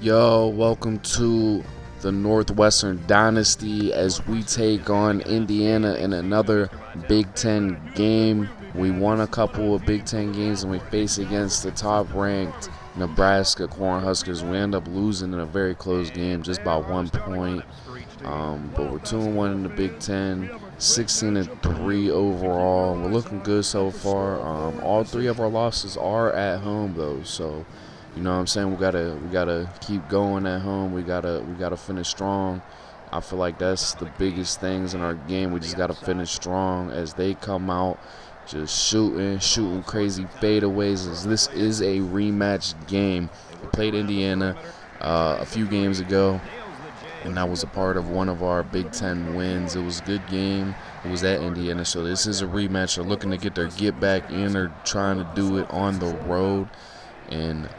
Yo, welcome to the Northwestern Dynasty as we take on Indiana in another Big Ten game. We won a couple of Big Ten games and we face against the top-ranked Nebraska Cornhuskers. We end up losing in a very close game, just by 1 point. But we're 2-1 in the Big Ten, 16-3 overall. We're looking good so far. All three of our losses are at home though, so you know what I'm saying, we gotta keep going at home. We gotta finish strong. I feel like that's the biggest things in our game. We just gotta finish strong as they come out just shooting crazy fadeaways. As this is a rematch game. We played Indiana a few games ago, and that was a part of one of our Big Ten wins. It was a good game. It was at Indiana, so this is a rematch. They're looking to get their get back in. They're trying to do it on the road. And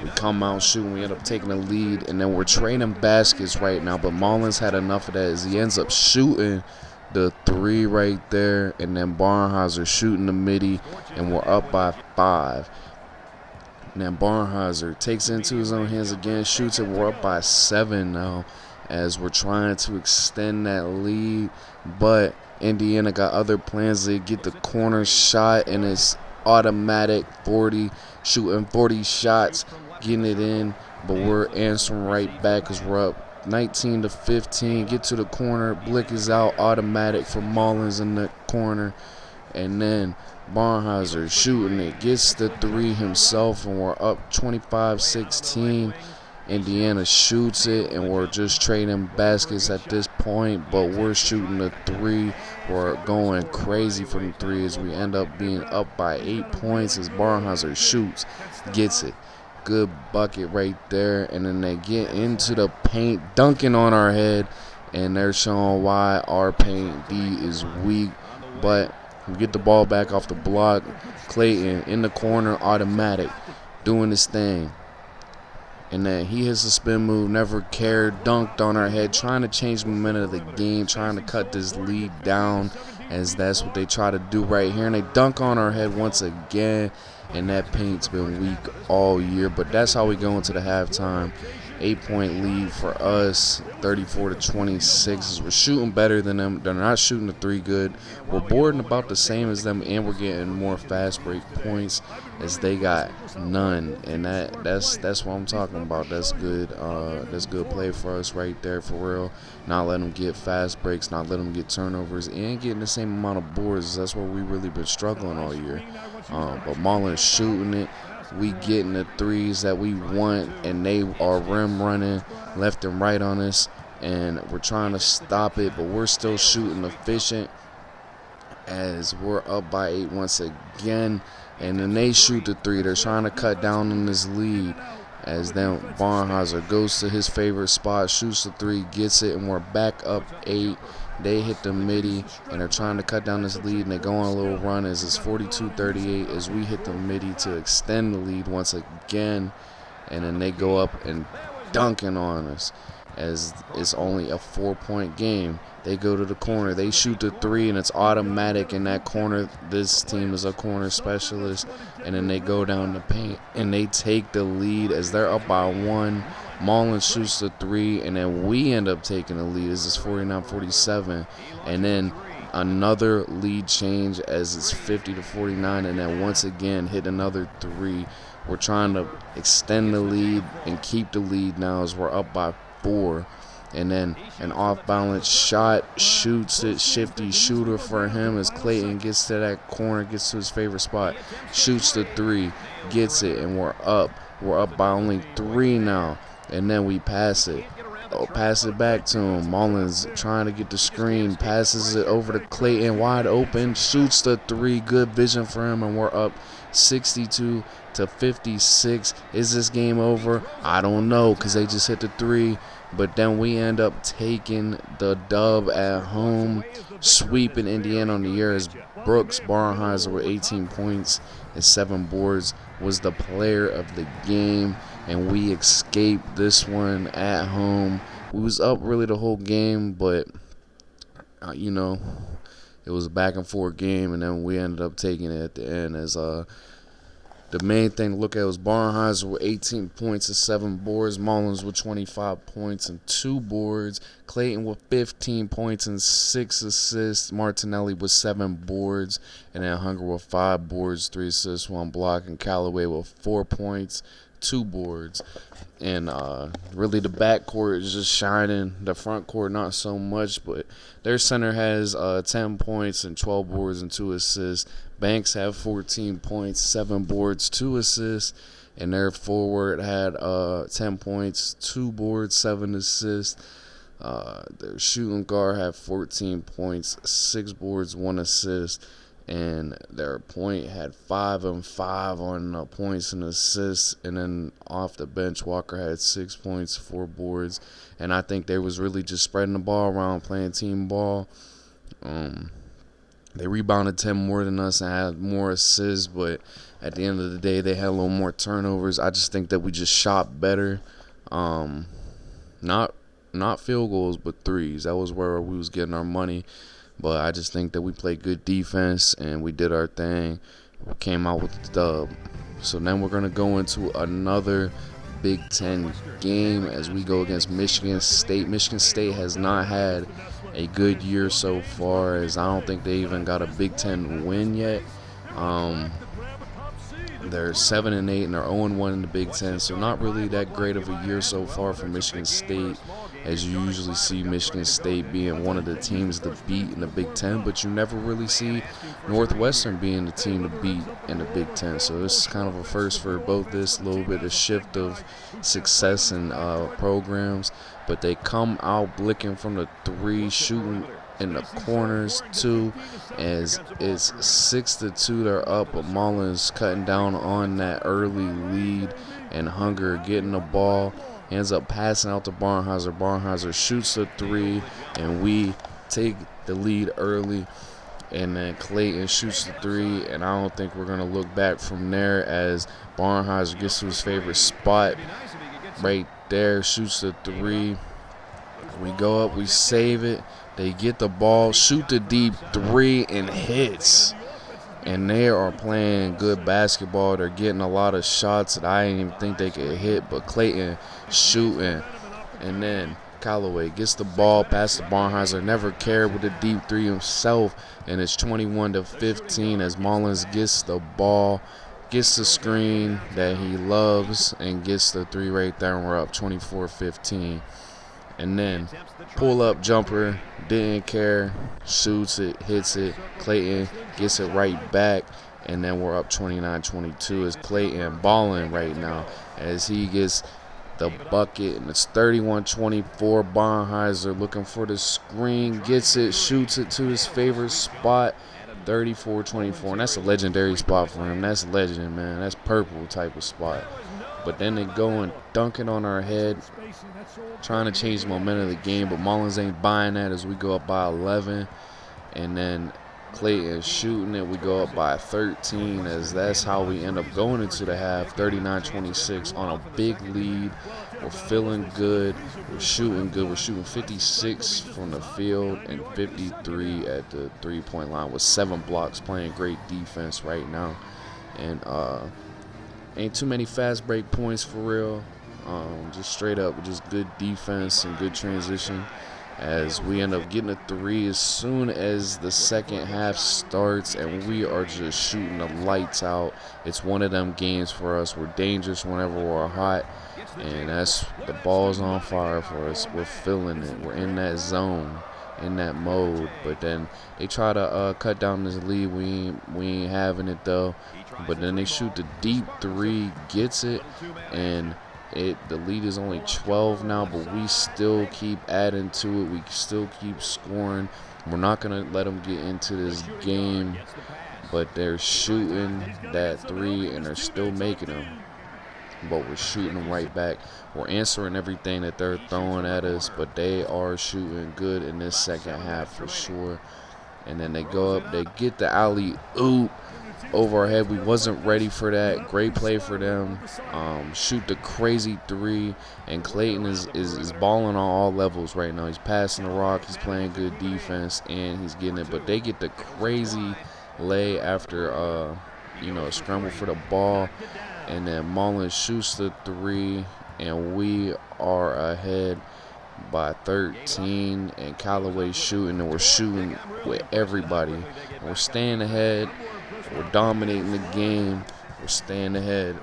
we come out shooting. We end up taking a lead, and then we're trading baskets right now. But Mullins had enough of that as he ends up shooting the three right there, and then Barnheiser shooting the midi, and we're up by 5. And then Barnheiser takes it into his own hands again, shoots it. We're up by 7 now as we're trying to extend that lead. But Indiana got other plans. They get the corner shot, and it's automatic 40, shooting 40 shots, getting it in, but we're answering right back because we're up 19-15. Get to the corner, Blick is out, automatic for Mullins in the corner, and then Barnheiser shooting it, gets the 3 himself, and we're up 25-16. Indiana shoots it, and we're just trading baskets at this point, but we're shooting the 3. We're going crazy from the 3 as we end up being up by 8 points as Barnheiser shoots, gets it. Good bucket right there, and then they get into the paint, dunking on our head, and they're showing why our paint D is weak, but we get the ball back off the block. Clayton in the corner, automatic, doing his thing. And then he hits a spin move, never cared, dunked on our head, trying to change the momentum of the game, trying to cut this lead down, as that's what they try to do right here. And they dunk on our head once again, and that paint's been weak all year. But that's how we go into the halftime. 8-point lead for us, 34-26. We're shooting better than them. They're not shooting the 3 good. We're boarding about the same as them, and we're getting more fast break points as they got none. And that's what I'm talking about. That's good. That's good play for us right there, for real. Not letting them get fast breaks, not letting them get turnovers, and getting the same amount of boards. That's where we really been struggling all year. But Mullins shooting it. We getting the 3s that we want, and they are rim running left and right on us, and we're trying to stop it, but we're still shooting efficient as we're up by 8 once again. And then they shoot the 3. They're trying to cut down on this lead as then Barnheiser goes to his favorite spot, shoots the 3, gets it, and we're back up 8. They hit the midi, and they're trying to cut down this lead, and they go on a little run as it's 42-38 as we hit the midi to extend the lead once again, and then they go up and dunking on us as it's only a 4-point game. They go to the corner, they shoot the 3, and it's automatic in that corner. This team is a corner specialist, and then they go down the paint, and they take the lead as they're up by 1. Mullins shoots the 3, and then we end up taking the lead as it's 49-47, and then another lead change as it's 50-49, and then once again hit another 3. We're trying to extend the lead and keep the lead now as we're up by 4. And then an off-balance shot, shoots it, shifty shooter for him as Clayton gets to that corner, gets to his favorite spot, shoots the 3, gets it, and we're up. We're up by only 3 now. And then we pass it. Pass it back to him. Mullins trying to get the screen. Passes it over to Clayton, wide open. Shoots the 3. Good vision for him, and we're up 62-56. Is this game over? I don't know, because they just hit the 3. But then we end up taking the dub at home, sweeping Indiana on the year as Brooks Barnheiser with 18 points and 7 boards was the player of the game, and we escaped this one at home. We was up really the whole game, but it was a back and forth game, and then we ended up taking it at the end as the main thing to look at was Barnheiser with 18 points and 7 boards, Mullins with 25 points and 2 boards, Clayton with 15 points and 6 assists, Martinelli with 7 boards, and then Hunger with 5 boards, 3 assists, 1 block, and Callaway with 4 points, 2 boards. And really the backcourt is just shining. The front court not so much, but their center has 10 points and 12 boards and 2 assists. Banks have 14 points, 7 boards, 2 assists. And their forward had 10 points, 2 boards, 7 assists. Their shooting guard had 14 points, 6 boards, 1 assist. And their point had 5 and 5 on points and assists. And then off the bench, Walker had 6 points, 4 boards. And I think they was really just spreading the ball around, playing team ball. They rebounded 10 more than us and had more assists, but at the end of the day, they had a little more turnovers. I just think that we just shot better. Not field goals, but threes. That was where we was getting our money. But I just think that we played good defense and we did our thing. We came out with the dub. So then we're going to go into another Big Ten game as we go against Michigan State. Michigan State has not had a good year so far, as I don't think they even got a Big Ten win yet. They're 7-8 and they're 0-1 in the Big Ten, so not really that great of a year so far for Michigan State, as you usually see Michigan State being one of the teams to beat in the Big Ten, but you never really see Northwestern being the team to beat in the Big Ten. So this is kind of a first for both this little bit of shift of success in programs, but they come out blicking from the 3, shooting in the corners too, as it's 6-2 they're up, but Mullins cutting down on that early lead, and Hunger getting the ball, ends up passing out to Barnheiser. Barnheiser shoots the 3, and we take the lead early, and then Clayton shoots the 3, and I don't think we're going to look back from there, as Barnheiser gets to his favorite spot right there, shoots the 3. We go up, we save it. They get the ball, shoot the deep 3, and hits. And they are playing good basketball. They're getting a lot of shots that I didn't even think they could hit, but Clayton shooting. And then Callaway gets the ball past the Barnheiser, never cared with the deep 3 himself, and it's 21-15 as Mullins gets the ball, gets the screen that he loves, and gets the 3 right there, and we're up 24-15. And then pull-up jumper, didn't care, shoots it, hits it. Clayton gets it right back, and then we're up 29-22 as Clayton balling right now as he gets the bucket, and it's 31-24. Barnheiser looking for the screen, gets it, shoots it to his favorite spot, 34-24, and that's a legendary spot for him. That's legend, man. That's purple type of spot. But then they go and dunk it on our head, trying to change the momentum of the game, but Mullins ain't buying that as we go up by 11. And then Clayton shooting it, we go up by 13, as that's how we end up going into the half, 39-26 on a big lead. We're feeling good, we're shooting good, we're shooting 56 from the field and 53 at the three-point line with 7 blocks, playing great defense right now. And ain't too many fast break points for real. Just straight up, just good defense and good transition, as we end up getting a 3 as soon as the second half starts, and we are just shooting the lights out. It's one of them games for us. We're dangerous whenever we're hot, and that's the ball's on fire for us. We're feeling it. We're in that zone, in that mode. But then they try to cut down this lead. We ain't having it though. But then they shoot the deep 3, gets it, and the lead is only 12 now, but we still keep adding to it. We still keep scoring. We're not going to let them get into this game, but they're shooting that 3, and they're still making them. But we're shooting them right back. We're answering everything that they're throwing at us, but they are shooting good in this second half for sure. And then they go up, they get the alley-oop over our head. We wasn't ready for that. Great play for them. Shoot the crazy 3, and Clayton is balling on all levels right now. He's passing the rock, he's playing good defense, and he's getting it. But they get the crazy lay after a scramble for the ball, and then Mullins shoots the three, and we are ahead by 13, and Callaway shooting, and we're shooting with everybody. And we're staying ahead. We're dominating the game. We're staying ahead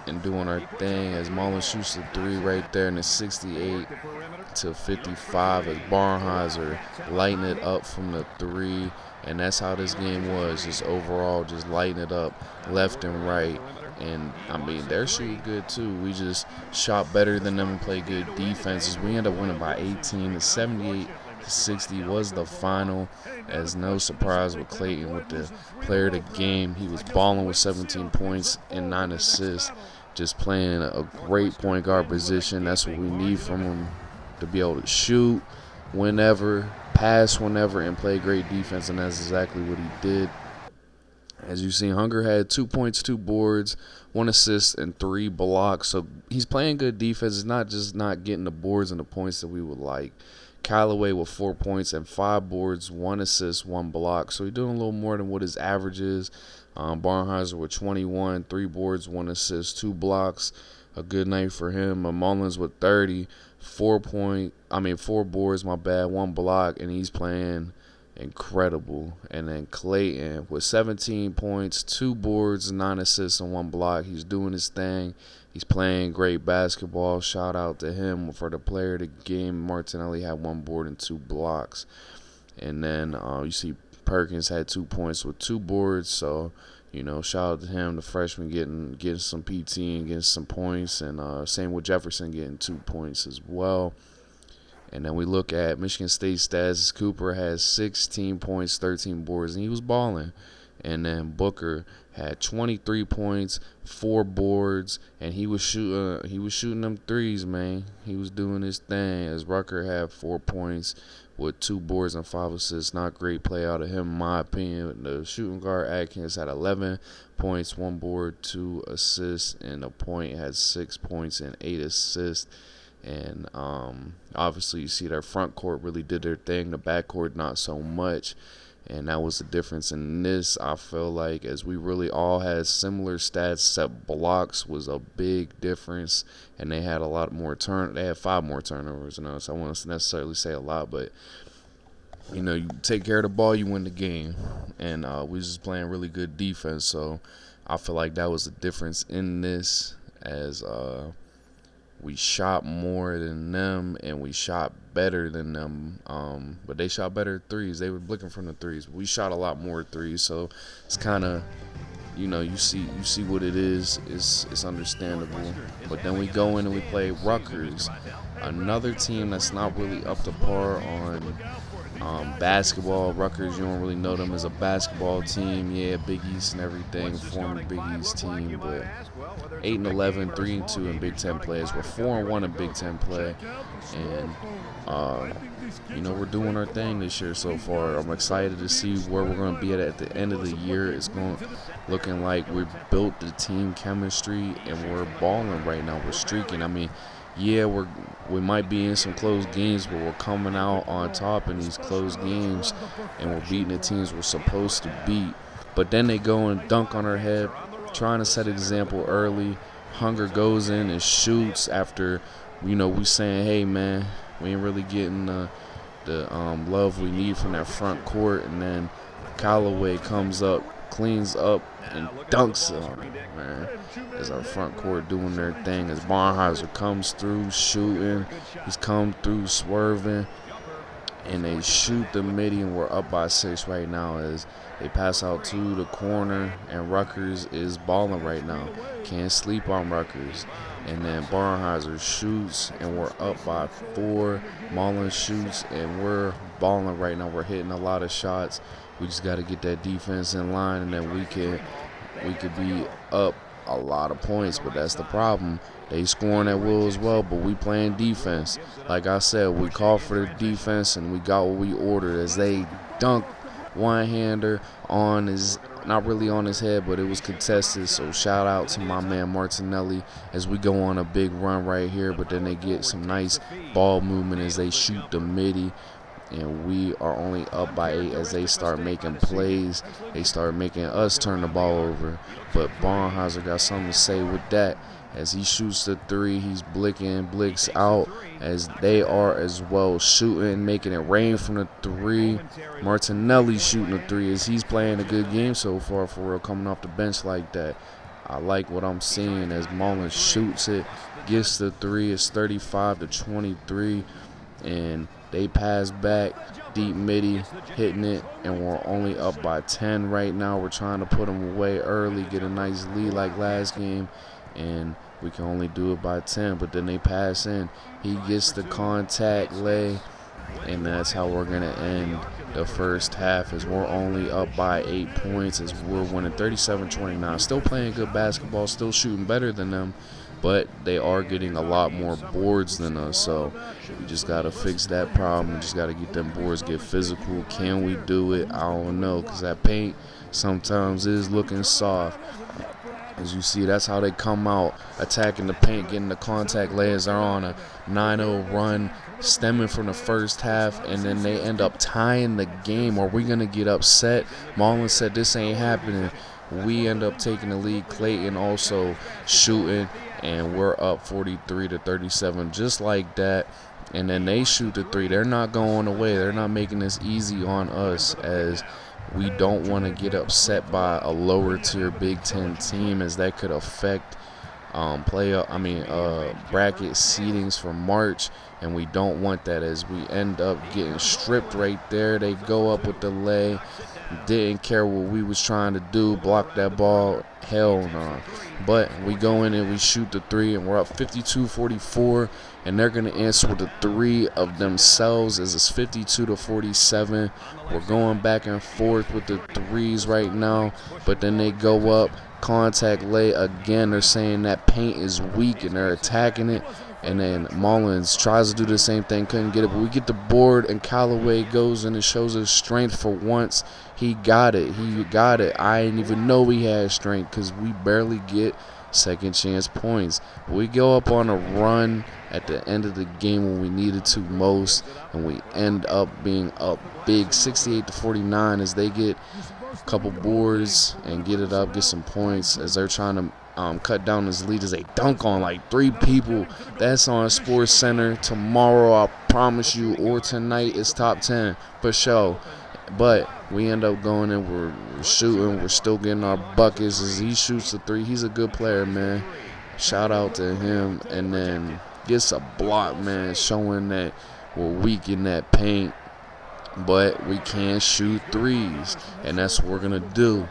and doing our thing as Mullins shoots the three right there, and it's 68-55 as Barnheiser lighting it up from the three. And that's how this game was, just overall, just lighting it up left and right. And, I mean, they're shooting good, too. We just shot better than them and played good defenses. We ended up winning by 18. The 78-60 was the final, as no surprise with Clayton with the player of the game. He was balling with 17 points and 9 assists, just playing a great point guard position. That's what we need from him, to be able to shoot whenever, pass whenever, and play great defense, and that's exactly what he did. As you see, Hunger had 2 points, 2 boards, 1 assist, and 3 blocks. So he's playing good defense. It's not just not getting the boards and the points that we would like. Callaway with 4 points and 5 boards, 1 assist, 1 block. So he's doing a little more than what his average is. Barnheiser with 21, 3 boards, 1 assist, 2 blocks. A good night for him. Mullins with 30, 4 boards, 1 block, and he's playing incredible. And then Clayton with 17 points, 2 boards, 9 assists, and 1 block. He's doing his thing. He's playing great basketball. Shout out to him for the player of the game. Martinelli had 1 board and 2 blocks. And then you see Perkins had 2 points with 2 boards. So, shout out to him, the freshman, getting some PT and getting some points. And same with Jefferson getting 2 points as well. And then we look at Michigan State stats. Cooper has 16 points, 13 boards, and he was balling. And then Booker had 23 points, 4 boards, and he was shooting them threes, man. He was doing his thing. As Rutgers had 4 points with 2 boards and 5 assists. Not great play out of him, in my opinion. The shooting guard Atkins had 11 points, 1 board, 2 assists, and a point. Had 6 points and 8 assists. And obviously you see their front court really did their thing. The back court not so much. And that was the difference in this. I feel like as we really all had similar stats, except blocks was a big difference. And they had a lot more they had 5 more turnovers. So I won't necessarily say a lot, but you take care of the ball, you win the game. And we was just playing really good defense. So I feel like that was the difference in this, as we shot more than them, and we shot better than them. But they shot better threes. They were blicking from the threes. We shot a lot more threes, so it's kind of, you see what it is. It's understandable. But then we go in and we play Rutgers, another team that's not really up to par on basketball. Rutgers, you don't really know them as a basketball team. Yeah, Big East and everything, former Big East team, but 8-11, 3-2 in Big Ten plays. We're 4-1 in Big Ten play, and we're doing our thing this year so far. I'm excited to see where we're going to be at the end of the year. It's looking like we built the team chemistry, and we're balling right now. We're streaking. I mean, yeah, we might be in some close games, but we're coming out on top in these close games, and we're beating the teams we're supposed to beat. But then they go and dunk on our head, trying to set an example early. Hunger goes in and shoots after, we saying, hey, man, we ain't really getting the love we need from that front court. And then Callaway comes up, cleans up, and dunks on him, man. As our front court doing their thing, as Barnheiser comes through shooting, he's come through swerving, and they shoot the midi, and we're up by 6 right now as they pass out to the corner, and Rutgers is balling right now. Can't sleep on Rutgers. And then Barnheiser shoots, and we're up by 4. Mullins shoots, and we're balling right now. We're hitting a lot of shots. We just got to get that defense in line, and then we could be up a lot of points. But that's the problem. They scoring at will as well, but we playing defense. Like I said, we called for the defense, and we got what we ordered, as they dunked one-hander on his, not really on his head, but it was contested. So shout out to my man Martinelli as we go on a big run right here. But then they get some nice ball movement as they shoot the midi. and we are only up by 8 as they start making plays. They start making us turn the ball over. But Barnheiser got something to say with that. As he shoots the three, he's blicks out as they are as well, shooting, making it rain from the three. Martinelli shooting the three as he's playing a good game so far for real, coming off the bench like that. I like what I'm seeing as Mullins shoots it, gets the three. It's 35-23, and they pass back deep midi, hitting it, and we're only up by 10 right now. We're trying to put them away early, get a nice lead like last game, and we can only do it by 10. But then they pass in. He gets the contact lay, and that's how we're going to end the first half, as we're only up by 8 points as we're winning 37-29. Still playing good basketball, still shooting better than them, but they are getting a lot more boards than us. So we just got to fix that problem. We just got to get them boards, get physical. Can we do it? I don't know, because that paint sometimes is looking soft. As you see, that's how they come out, attacking the paint, getting the contact layers. They're on a 9-0 run, stemming from the first half, and then they end up tying the game. Are we going to get upset? Mullins said this ain't happening. We end up taking the lead. Clayton also shooting, and we're up 43-37 just like that. And then they shoot the three. They're not going away. They're not making this easy on us, as we don't want to get upset by a lower tier Big Ten team, as that could affect bracket seedings for March, and we don't want that, as we end up getting stripped right there. They go up with the lay, didn't care what we was trying to do, block that ball, hell no. But we go in and we shoot the three, and we're up 52-44, and they're going to answer with the three of themselves, as it's 52-47. We're going back and forth with the threes right now, but then they go up, contact lay again. They're saying that paint is weak, and they're attacking it. And then Mullins tries to do the same thing, couldn't get it. But we get the board, and Callaway goes in and shows his strength for once. He got it. I didn't even know he had strength, because we barely get second chance points. We go up on a run at the end of the game when we needed to most, and we end up being up big 68-49 as they get a couple boards and get it up, get some points, as they're trying to cut down this lead as they dunk on like 3 people. That's on Sports Center tomorrow, I promise you, or tonight. It's top 10 for sure. But we end up going in, we're shooting, we're still getting our buckets as he shoots the three. He's a good player, man. Shout out to him. And then gets a block, man, showing that we're weak in that paint, but we can shoot threes, and that's what we're going to do.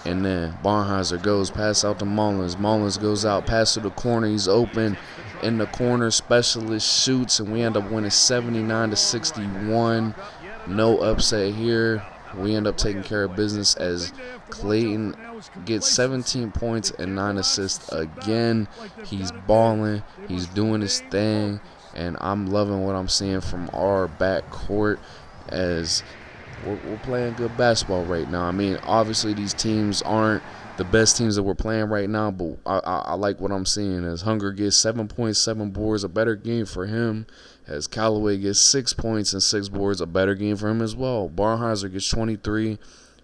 And then Barnheiser goes, pass out to Mullins. Mullins goes out, pass to the corner. He's open in the corner. Specialist shoots, and we end up winning 79-61. No upset here. We end up taking care of business as Clayton gets 17 points and 9 assists again. He's balling. He's doing his thing, and I'm loving what I'm seeing from our backcourt, as we're playing good basketball right now. I mean, obviously these teams aren't the best teams that we're playing right now, but I like what I'm seeing, as Hunger gets 7.7 boards, a better game for him, as Callaway gets 6 points and 6 boards, a better game for him as well. Barnheiser gets 23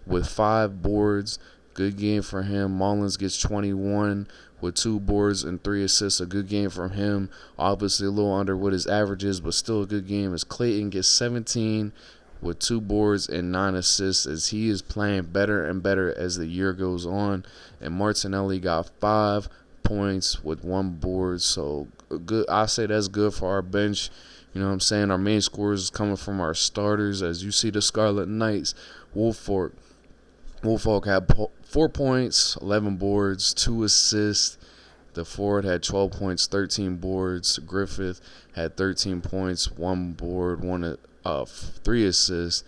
with 5 boards, good game for him. Mullins gets 21 with 2 boards and 3 assists, a good game from him. Obviously a little under what his average is, but still a good game, as Clayton gets 17 with 2 boards and 9 assists, as he is playing better and better as the year goes on. And Martinelli got 5 points with 1 board, so good. I say that's good for our bench. You know what I'm saying? Our main scorers is coming from our starters, as you see the Scarlet Knights. Woolfolk had 4 points, 11 boards, 2 assists. The forward had 12 points, 13 boards. Griffith had 13 points, 1 board, 3 assists.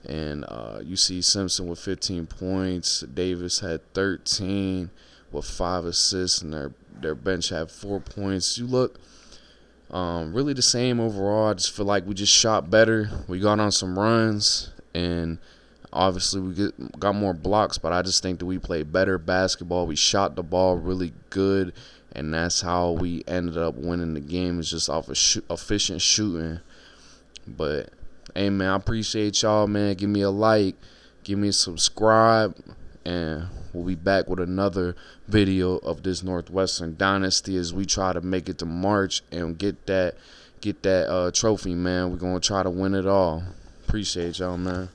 And you see Simpson with 15 points. Davis had 13 with 5 assists, and their bench had 4 points. You look really the same overall. I just feel like we just shot better. We got on some runs, and obviously we got more blocks, but I just think that we played better basketball. We shot the ball really good, and that's how we ended up winning the game, is just off of efficient shooting. But Hey, man, I appreciate y'all, man. Give me a like, give me a subscribe, and we'll be back with another video of this Northwestern Dynasty as we try to make it to March and get that trophy, man. We're going to try to win it all. Appreciate y'all, man.